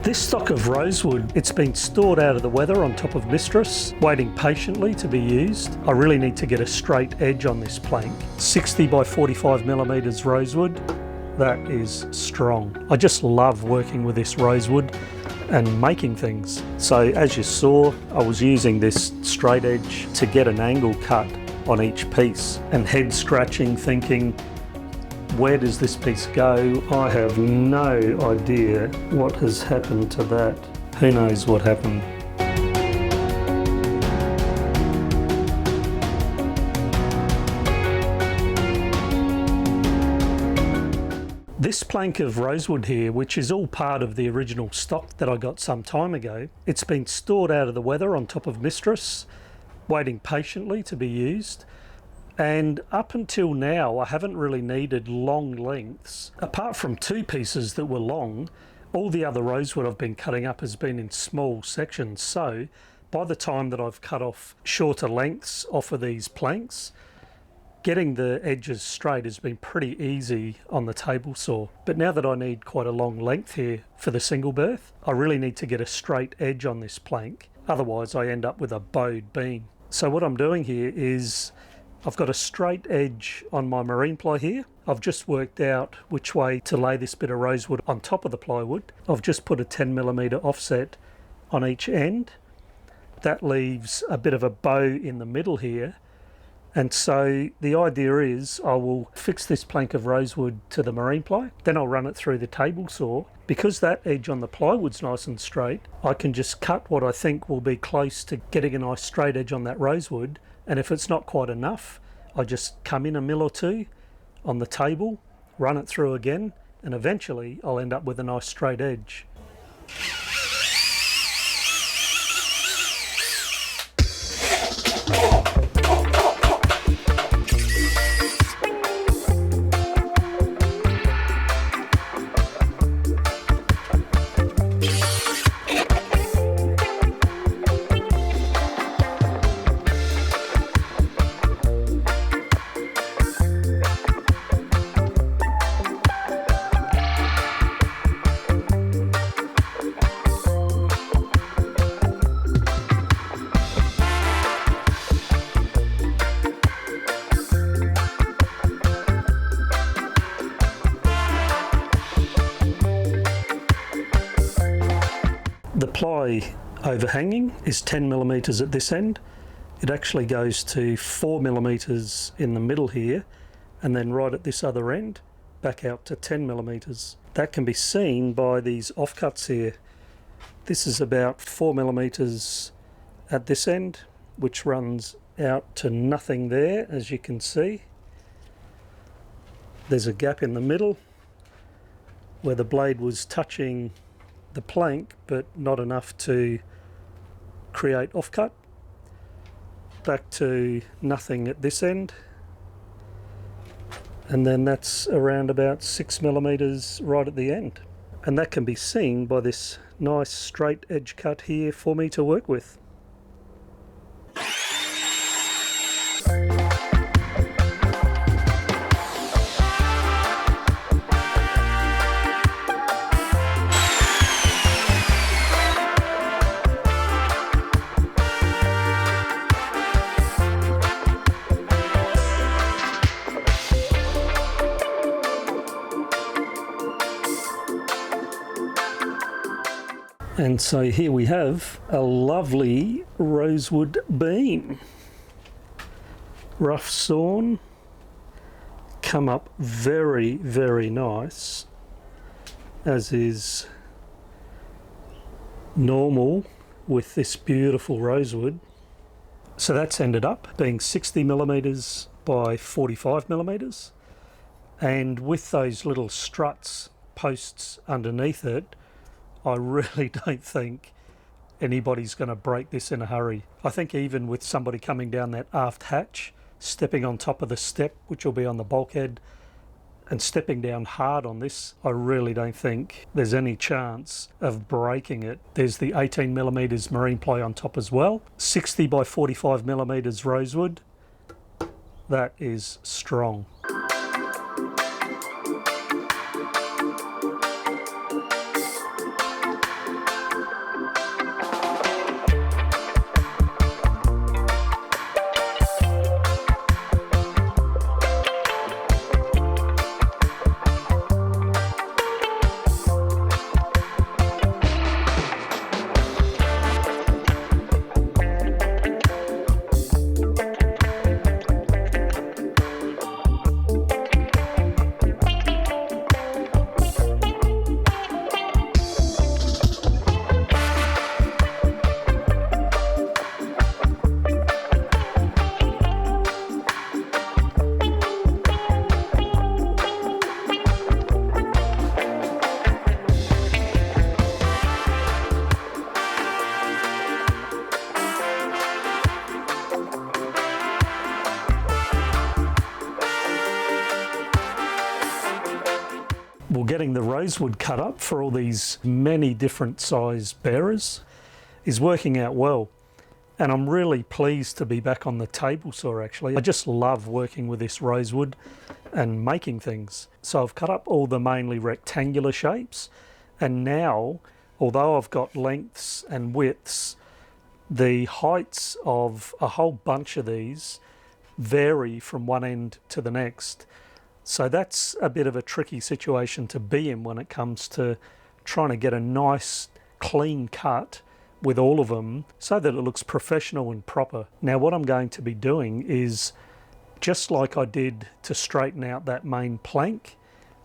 This stock of rosewood, it's been stored out of the weather on top of Mistress, waiting patiently to be used. I really need to get a straight edge on this plank. 60 by 45 millimeters rosewood, that is strong. I just love working with this rosewood and making things. So as you saw, I was using this straight edge to get an angle cut on each piece, and head scratching, thinking, where does this piece go? I have no idea what has happened to that. Who knows what happened? This plank of rosewood here, which is all part of the original stock that I got some time ago, it's been stored out of the weather on top of Mistress, waiting patiently to be used. And up until now, I haven't really needed long lengths. Apart from two pieces that were long, all the other rosewood I've been cutting up has been in small sections. So by the time that I've cut off shorter lengths off of these planks, getting the edges straight has been pretty easy on the table saw. But now that I need quite a long length here for the single berth, I really need to get a straight edge on this plank. Otherwise I end up with a bowed beam. So what I'm doing here is I've got a straight edge on my marine ply here. I've just worked out which way to lay this bit of rosewood on top of the plywood. I've just put a 10mm offset on each end. That leaves a bit of a bow in the middle here. And so the idea is I will fix this plank of rosewood to the marine ply, then I'll run it through the table saw. Because that edge on the plywood's nice and straight, I can just cut what I think will be close to getting a nice straight edge on that rosewood. And if it's not quite enough, I just come in a mil or two on the table, run it through again, and eventually I'll end up with a nice straight edge. The ply overhanging is 10mm at this end. It actually goes to 4mm in the middle here, and then right at this other end, back out to 10mm. That can be seen by these offcuts here. This is about 4mm at this end, which runs out to nothing there, as you can see. There's a gap in the middle where the blade was touching the plank, but not enough to create offcut. Back to nothing at this end, and then that's around about 6mm right at the end. And that can be seen by this nice straight edge cut here for me to work with. And so here we have a lovely rosewood beam. Rough sawn, come up very, very nice, as is normal with this beautiful rosewood. So that's ended up being 60mm by 45mm, and with those little struts posts underneath it, I really don't think anybody's going to break this in a hurry. I think even with somebody coming down that aft hatch, stepping on top of the step, which will be on the bulkhead, and stepping down hard on this, I really don't think there's any chance of breaking it. There's the 18mm marine ply on top as well, 60 by 45mm rosewood. That is strong. rosewood cut up for all these many different size bearers is working out well. And I'm really pleased to be back on the table saw actually. I just love working with this rosewood and making things. So I've cut up all the mainly rectangular shapes, and now, although I've got lengths and widths, the heights of a whole bunch of these vary from one end to the next. So that's a bit of a tricky situation to be in when it comes to trying to get a nice clean cut with all of them so that it looks professional and proper. Now what I'm going to be doing is, just like I did to straighten out that main plank,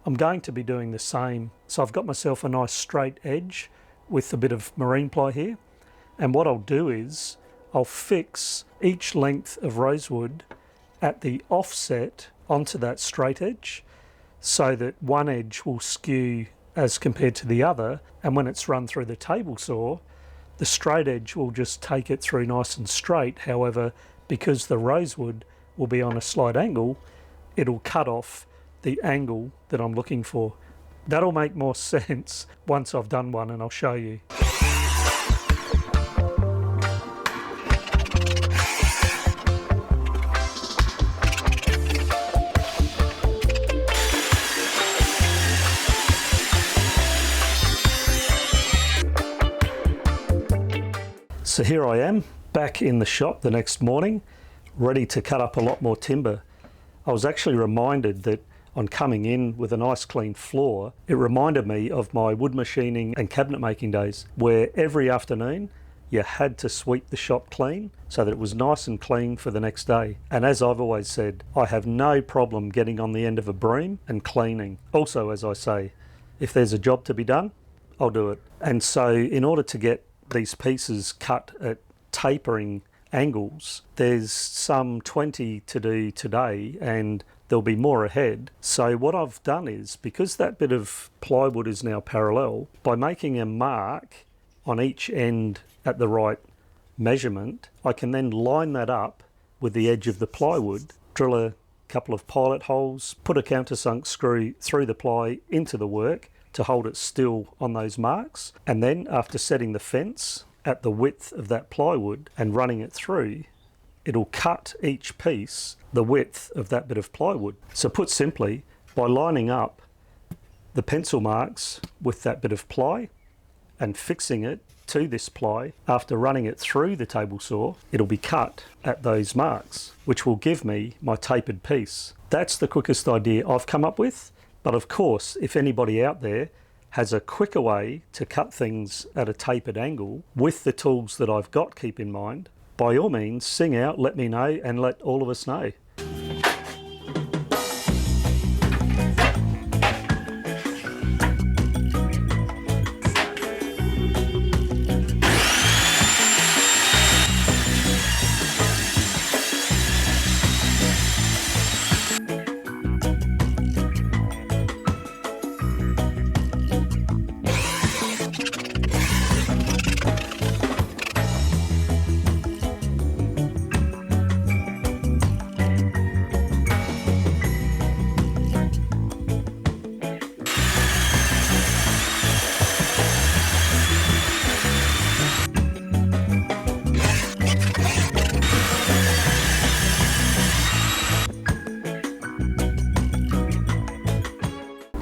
I'm going to be doing the same. So I've got myself a nice straight edge with a bit of marine ply here, and what I'll do is I'll fix each length of rosewood at the offset onto that straight edge so that one edge will skew as compared to the other, and when it's run through the table saw, the straight edge will just take it through nice and straight. However, because the rosewood will be on a slight angle, it'll cut off the angle that I'm looking for. That'll make more sense once I've done one, and I'll show you. So here I am, back in the shop the next morning, ready to cut up a lot more timber. I was actually reminded that on coming in with a nice clean floor, it reminded me of my wood machining and cabinet making days, where every afternoon you had to sweep the shop clean so that it was nice and clean for the next day. And as I've always said, I have no problem getting on the end of a broom and cleaning. Also, as I say, if there's a job to be done, I'll do it. And so in order to get these pieces cut at tapering angles, there's some 20 to do today, and there'll be more ahead. So what I've done is, because that bit of plywood is now parallel, by making a mark on each end at the right measurement, I can then line that up with the edge of the plywood, drill a couple of pilot holes, put a countersunk screw through the ply into the work to hold it still on those marks, and then after setting the fence at the width of that plywood and running it through, it'll cut each piece the width of that bit of plywood. So put simply, by lining up the pencil marks with that bit of ply and fixing it to this ply, after running it through the table saw, it'll be cut at those marks, which will give me my tapered piece. That's the quickest idea I've come up with. But of course, if anybody out there has a quicker way to cut things at a tapered angle with the tools that I've got, keep in mind, by all means, sing out, let me know, and let all of us know.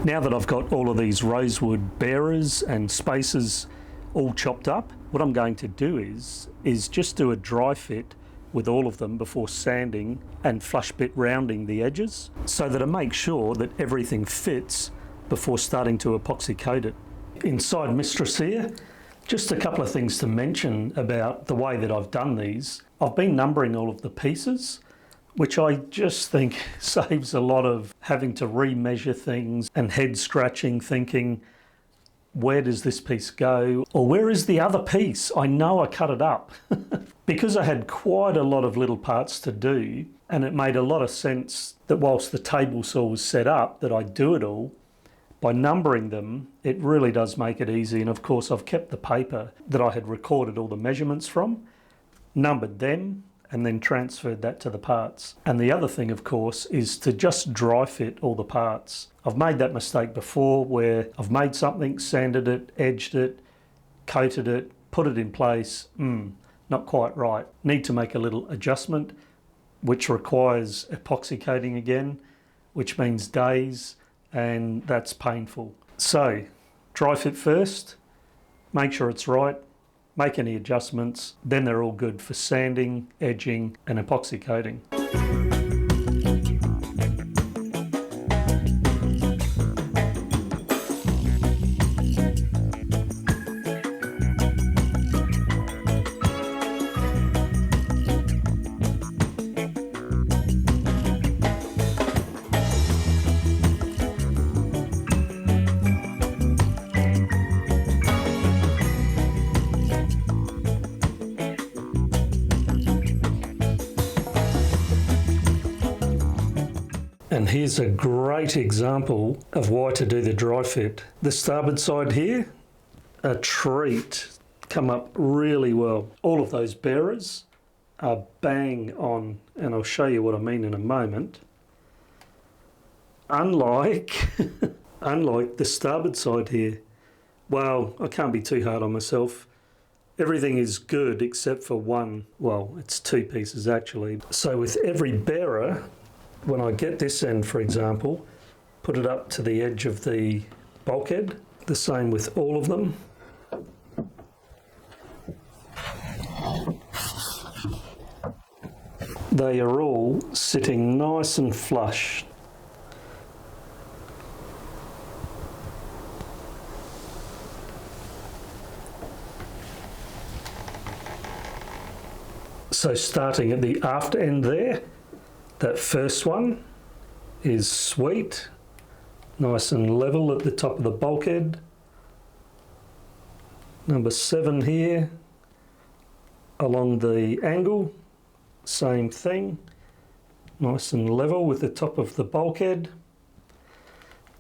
Now that I've got all of these rosewood bearers and spacers all chopped up, what I'm going to do is just do a dry fit with all of them before sanding and flush bit rounding the edges so that I make sure that everything fits before starting to epoxy coat it. Inside Mistress here, just a couple of things to mention about the way that I've done these. I've been numbering all of the pieces, which I just think saves a lot of having to remeasure things and head scratching, thinking, where does this piece go? Or where is the other piece? I know I cut it up. Because I had quite a lot of little parts to do, and it made a lot of sense that whilst the table saw was set up, that I do it all. By numbering them, it really does make it easy. And of course, I've kept the paper that I had recorded all the measurements from, numbered them, and then transferred that to the parts. And the other thing, of course, is to just dry fit all the parts. I've made that mistake before where I've made something, sanded it, edged it, coated it, put it in place, not quite right. Need to make a little adjustment, which requires epoxy coating again, which means days, and that's painful. So, dry fit first, make sure it's right, make any adjustments, then they're all good for sanding, edging, and epoxy coating. And here's a great example of why to do the dry fit. The starboard side here, a treat, come up really well. All of those bearers are bang on, and I'll show you what I mean in a moment. Unlike the starboard side here, well, I can't be too hard on myself. Everything is good except for one, well, it's two pieces actually. So with every bearer, when I get this end, for example, put it up to the edge of the bulkhead, the same with all of them. They are all sitting nice and flush. So starting at the aft end there, that first one is sweet, nice and level at the top of the bulkhead. Number 7 here, along the angle, same thing, nice and level with the top of the bulkhead.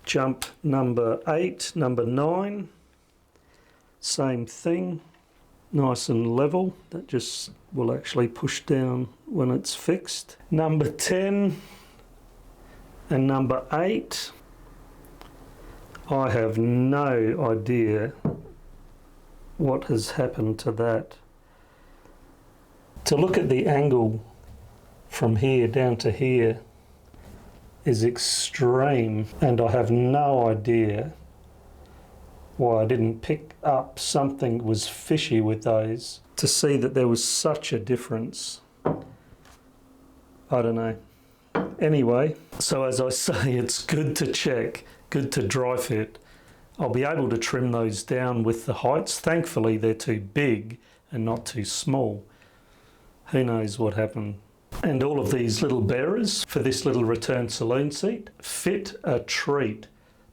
Jump number 8, number 9, same thing, nice and level. That just will actually push down when it's fixed. Number 10 and number 8, I have no idea what has happened to that. To look at the angle from here down to here is extreme, and I have no idea why I didn't pick up something that was fishy with those to see that there was such a difference. I don't know. Anyway, so as I say, it's good to check, good to dry fit. I'll be able to trim those down with the heights. Thankfully, they're too big and not too small. Who knows what happened. And all of these little bearers for this little return saloon seat fit a treat,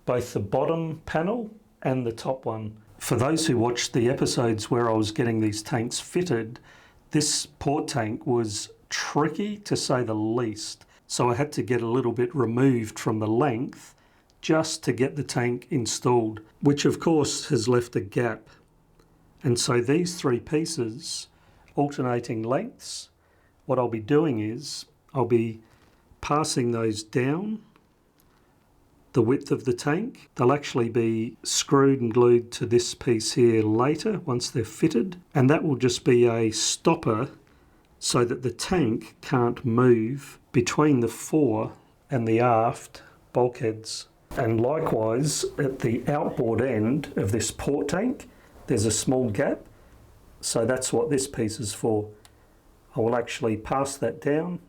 both the bottom panel and the top one. For those who watched the episodes where I was getting these tanks fitted, this port tank was tricky to say the least. So I had to get a little bit removed from the length just to get the tank installed, which of course has left a gap. And so these 3 pieces, alternating lengths, what I'll be doing is I'll be passing those down the width of the tank. They'll actually be screwed and glued to this piece here later once they're fitted, and that will just be a stopper so that the tank can't move between the fore and the aft bulkheads. And likewise at the outboard end of this port tank there's a small gap, so that's what this piece is for. I will actually pass that down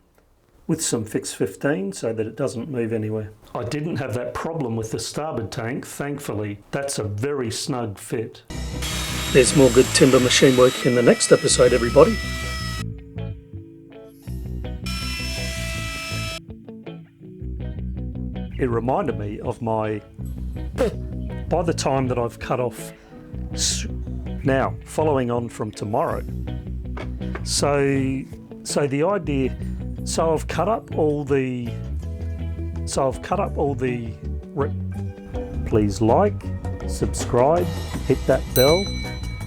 with some fix 15 so that it doesn't move anywhere. I didn't have that problem with the starboard tank, thankfully. That's a very snug fit. There's more good timber machine work in the next episode, everybody. It reminded me of my, by the time that I've cut off, now following on from tomorrow. So the idea, so I've cut up all the, please like, subscribe, hit that bell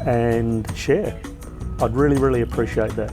and share. I'd really appreciate that.